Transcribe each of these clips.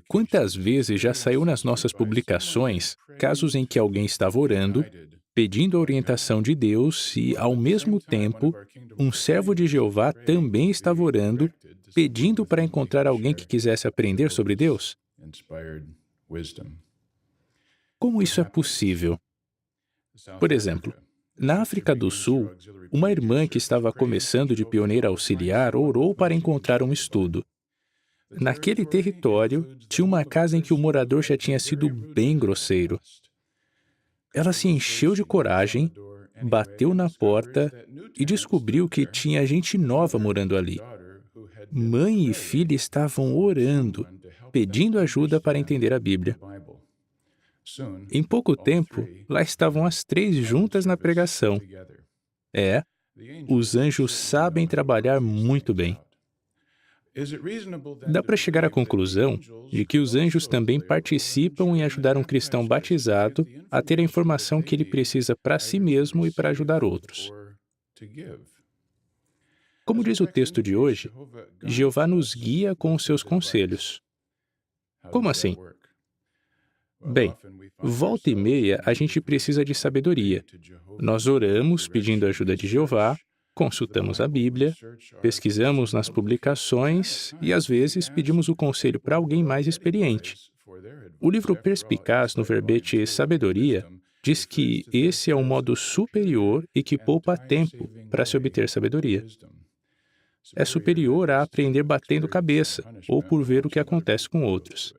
Quantas vezes já saiu nas nossas publicações casos em que alguém estava orando, pedindo a orientação de Deus e, ao mesmo tempo, um servo de Jeová também estava orando, pedindo para encontrar alguém que quisesse aprender sobre Deus? Como isso é possível? Por exemplo, na África do Sul, uma irmã que estava começando de pioneira auxiliar orou para encontrar um estudo. Naquele território, tinha uma casa em que o morador já tinha sido bem grosseiro. Ela se encheu de coragem, bateu na porta e descobriu que tinha gente nova morando ali. Mãe e filha estavam orando, pedindo ajuda para entender a Bíblia. Em pouco tempo, lá estavam as três juntas na pregação. É, os anjos sabem trabalhar muito bem. Dá para chegar à conclusão de que os anjos também participam em ajudar um cristão batizado a ter a informação que ele precisa para si mesmo e para ajudar outros. Como diz o texto de hoje, Jeová nos guia com os seus conselhos. Como assim? Bem, volta e meia a gente precisa de sabedoria. Nós oramos pedindo a ajuda de Jeová, consultamos a Bíblia, pesquisamos nas publicações e, às vezes, pedimos o conselho para alguém mais experiente. O livro Perspicaz, no verbete sabedoria, diz que esse é um modo superior e que poupa tempo para se obter sabedoria. É superior a aprender batendo cabeça ou por ver o que acontece com outros.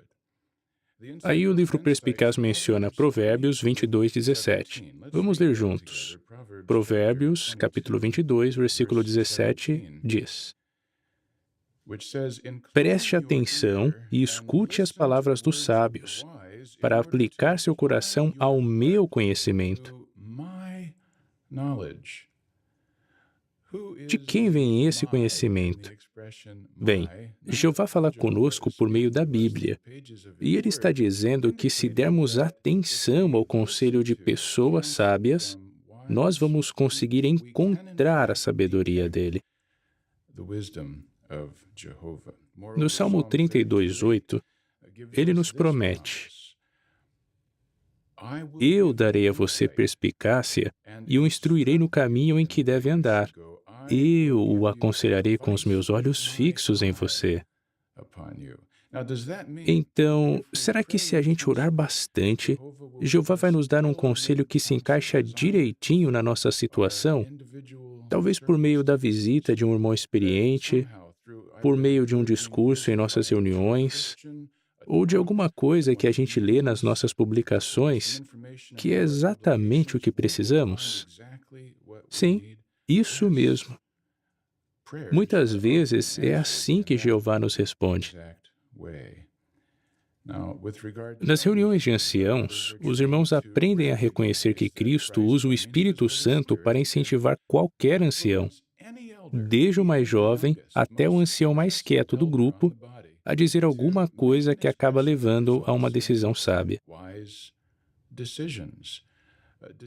Aí o livro Perspicaz menciona Provérbios 22:17. Vamos ler juntos. Provérbios, capítulo 22, versículo 17, diz: Preste atenção e escute as palavras dos sábios, para aplicar seu coração ao meu conhecimento. De quem vem esse conhecimento? Bem, Jeová fala conosco por meio da Bíblia, e ele está dizendo que se dermos atenção ao conselho de pessoas sábias, nós vamos conseguir encontrar a sabedoria dele. No Salmo 32:8, ele nos promete: Eu darei a você perspicácia e o instruirei no caminho em que deve andar. Eu o aconselharei com os meus olhos fixos em você. Então, será que se a gente orar bastante, Jeová vai nos dar um conselho que se encaixa direitinho na nossa situação? Talvez por meio da visita de um irmão experiente, por meio de um discurso em nossas reuniões, ou de alguma coisa que a gente lê nas nossas publicações, que é exatamente o que precisamos? Sim, isso mesmo. Muitas vezes é assim que Jeová nos responde. Nas reuniões de anciãos, os irmãos aprendem a reconhecer que Cristo usa o Espírito Santo para incentivar qualquer ancião, desde o mais jovem até o ancião mais quieto do grupo, a dizer alguma coisa que acaba levando a uma decisão sábia.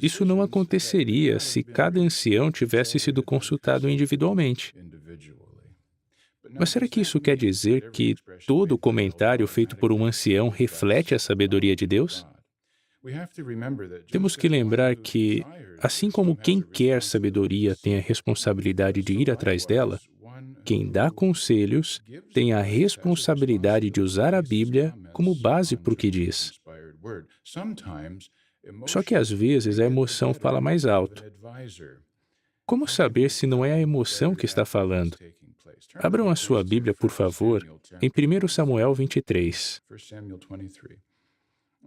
Isso não aconteceria se cada ancião tivesse sido consultado individualmente. Mas será que isso quer dizer que todo comentário feito por um ancião reflete a sabedoria de Deus? Temos que lembrar que, assim como quem quer sabedoria tem a responsabilidade de ir atrás dela, quem dá conselhos tem a responsabilidade de usar a Bíblia como base para o que diz. Só que às vezes a emoção fala mais alto. Como saber se não é a emoção que está falando? Abram a sua Bíblia, por favor, em 1 Samuel 23.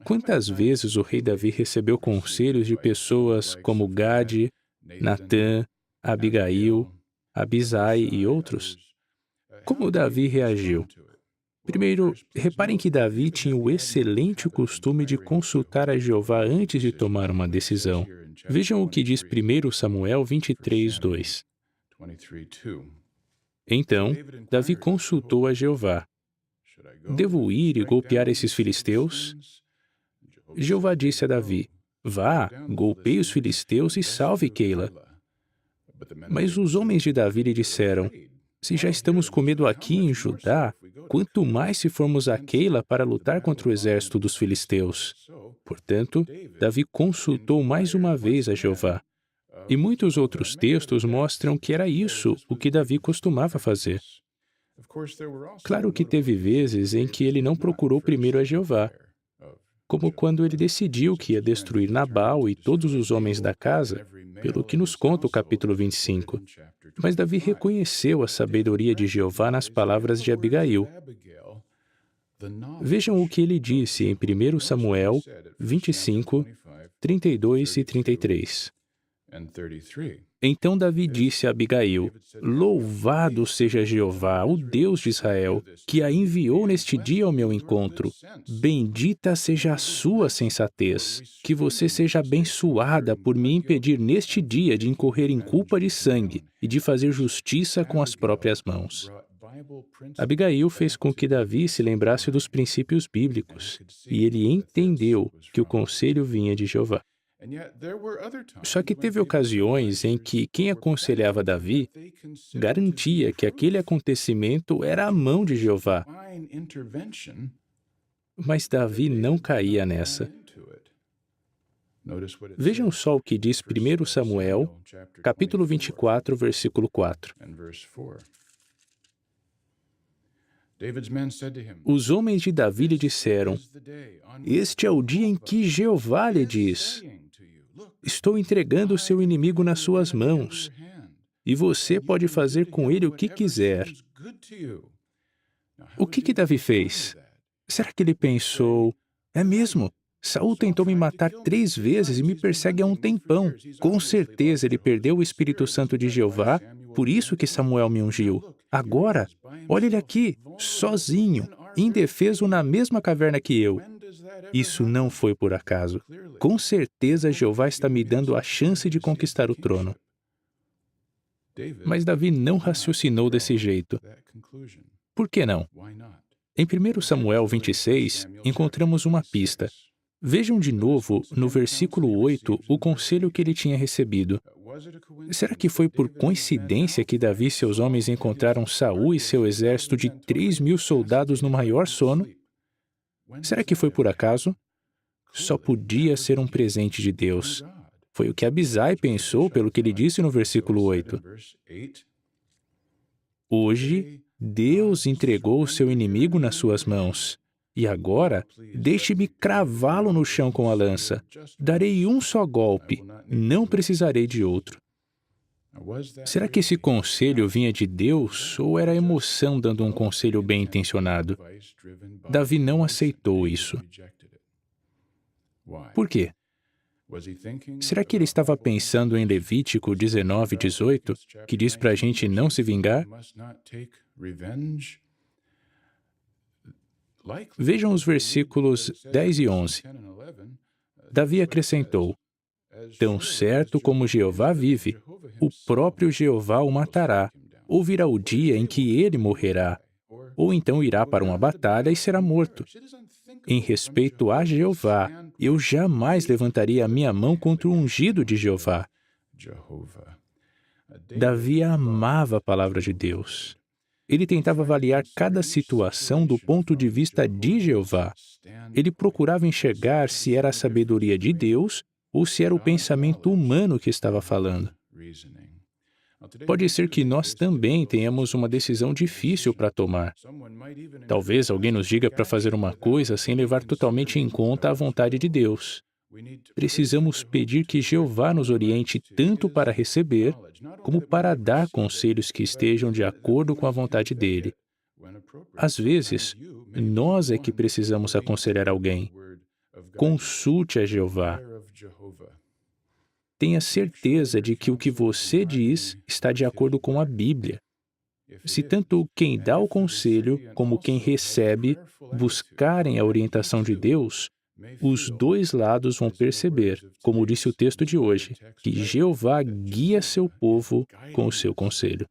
Quantas vezes o rei Davi recebeu conselhos de pessoas como Gade, Natã, Abigail, Abisai e outros? Como Davi reagiu? Primeiro, reparem que Davi tinha o excelente costume de consultar a Jeová antes de tomar uma decisão. Vejam o que diz 1 Samuel 23:2. Então, Davi consultou a Jeová. Devo ir e golpear esses filisteus? Jeová disse a Davi: Vá, golpeie os filisteus e salve Keila. Mas os homens de Davi lhe disseram: Se já estamos com medo aqui em Judá, quanto mais se formos a Keila para lutar contra o exército dos filisteus. Portanto, Davi consultou mais uma vez a Jeová. E muitos outros textos mostram que era isso o que Davi costumava fazer. Claro que teve vezes em que ele não procurou primeiro a Jeová, como quando ele decidiu que ia destruir Nabal e todos os homens da casa, pelo que nos conta o capítulo 25. Mas Davi reconheceu a sabedoria de Jeová nas palavras de Abigail. Vejam o que ele disse em 1 Samuel 25, 32 e 33. Então Davi disse a Abigail: Louvado seja Jeová, o Deus de Israel, que a enviou neste dia ao meu encontro. Bendita seja a sua sensatez. Que você seja abençoada por me impedir neste dia de incorrer em culpa de sangue e de fazer justiça com as próprias mãos. Abigail fez com que Davi se lembrasse dos princípios bíblicos, e ele entendeu que o conselho vinha de Jeová. Só que teve ocasiões em que quem aconselhava Davi garantia que aquele acontecimento era a mão de Jeová. Mas Davi não caía nessa. Vejam só o que diz 1 Samuel, capítulo 24, versículo 4. Os homens de Davi lhe disseram: Este é o dia em que Jeová lhe diz: Estou entregando o seu inimigo nas suas mãos, e você pode fazer com ele o que quiser. O que Davi fez? Será que ele pensou: é mesmo? Saul tentou me matar 3 vezes e me persegue há um tempão. Com certeza ele perdeu o Espírito Santo de Jeová, por isso que Samuel me ungiu. Agora, olha ele aqui, sozinho, indefeso na mesma caverna que eu. Isso não foi por acaso. Com certeza Jeová está me dando a chance de conquistar o trono. Mas Davi não raciocinou desse jeito. Por que não? Em 1 Samuel 26, encontramos uma pista. Vejam de novo, no versículo 8, o conselho que ele tinha recebido. Será que foi por coincidência que Davi e seus homens encontraram Saul e seu exército de 3.000 soldados no maior sono? Será que foi por acaso? Só podia ser um presente de Deus. Foi o que Abisai pensou pelo que ele disse no versículo 8. Hoje, Deus entregou o seu inimigo nas suas mãos. E agora, deixe-me cravá-lo no chão com a lança. Darei um só golpe, não precisarei de outro. Será que esse conselho vinha de Deus ou era a emoção dando um conselho bem-intencionado? Davi não aceitou isso. Por quê? Será que ele estava pensando em Levítico 19, 18, que diz para a gente não se vingar? Vejam os versículos 10 e 11. Davi acrescentou: Tão certo como Jeová vive, o próprio Jeová o matará, ou virá o dia em que ele morrerá, ou então irá para uma batalha e será morto. Em respeito a Jeová, eu jamais levantaria a minha mão contra o ungido de Jeová. Davi amava a palavra de Deus. Ele tentava avaliar cada situação do ponto de vista de Jeová. Ele procurava enxergar se era a sabedoria de Deus ou se era o pensamento humano que estava falando. Pode ser que nós também tenhamos uma decisão difícil para tomar. Talvez alguém nos diga para fazer uma coisa sem levar totalmente em conta a vontade de Deus. Precisamos pedir que Jeová nos oriente tanto para receber, como para dar conselhos que estejam de acordo com a vontade dele. Às vezes, nós é que precisamos aconselhar alguém. Consulte a Jeová. Tenha certeza de que o que você diz está de acordo com a Bíblia. Se tanto quem dá o conselho como quem recebe buscarem a orientação de Deus, os dois lados vão perceber, como disse o texto de hoje, que Jeová guia seu povo com o seu conselho.